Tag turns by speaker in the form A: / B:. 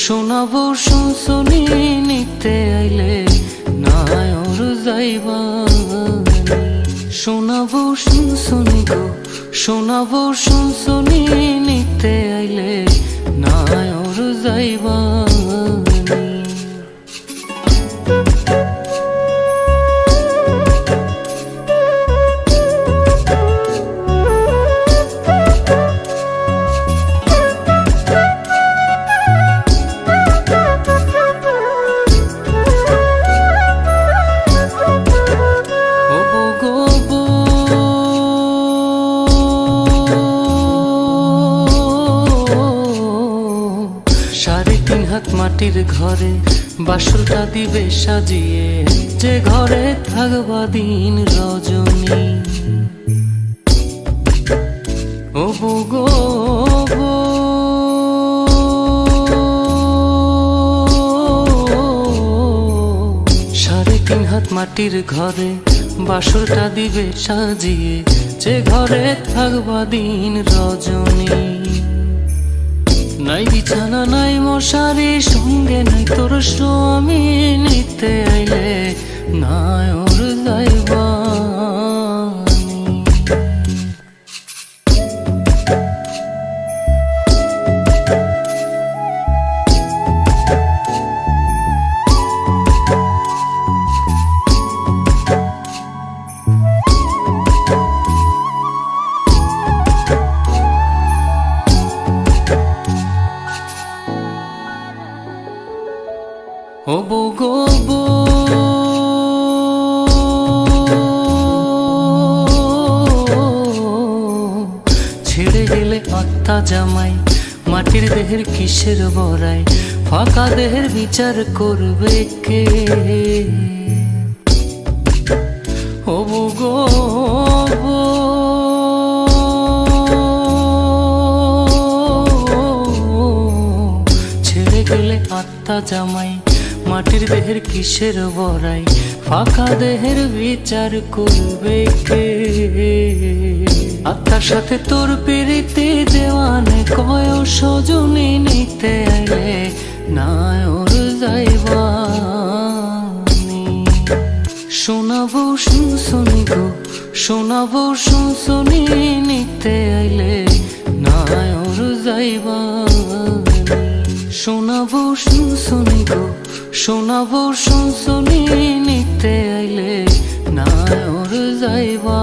A: শোনাবো শুনশুনি নিতে আইলে নাই ওর যাইবা। শোনাবো শুনশুনি গো, শোনাবো শুনশুনি নিতে আইলে নাই ওর যাইবা। মাটির ঘরে বাসরটা দিবে সাজিয়ে, যে ঘরে থাকবা দিন রজনী। ও গো সাড়ে তিন হাত মাটির ঘরে বাসরটা দিবে সাজিয়ে, যে ঘরে থাকবা দিন রজনী। নাই বিছানা নাই মশারি, সঙ্গে নাই তোর স্বামী, নিতে আইলে নাই ওর যাইবা। ও গো ছেড়ে গেলে আত্মা জামাই, মাটির দেহের কিসের বড়াই, ফাঁকা দেহের বিচার করবে কে? ও গো ছেড়ে গেলে আত্মা জামাই, মাটির দেহের কিসের বড়াই, ফাঁকা দেহের বিচার করবে কে? আত্মার সাথে তোর প্রীতি দেওয়ানে কয় সজনী, নিতে আইলে নাই ওর যাইবা। শোনাবো শুনশুনি গো, শোনাবো শুনশুনি নিতে আইলে নাই ওর যাইবা। শোনাবো শুনশুনি গো, শোনাবো শুনশুনি নিতে আইলে নাই ওর যাইবা।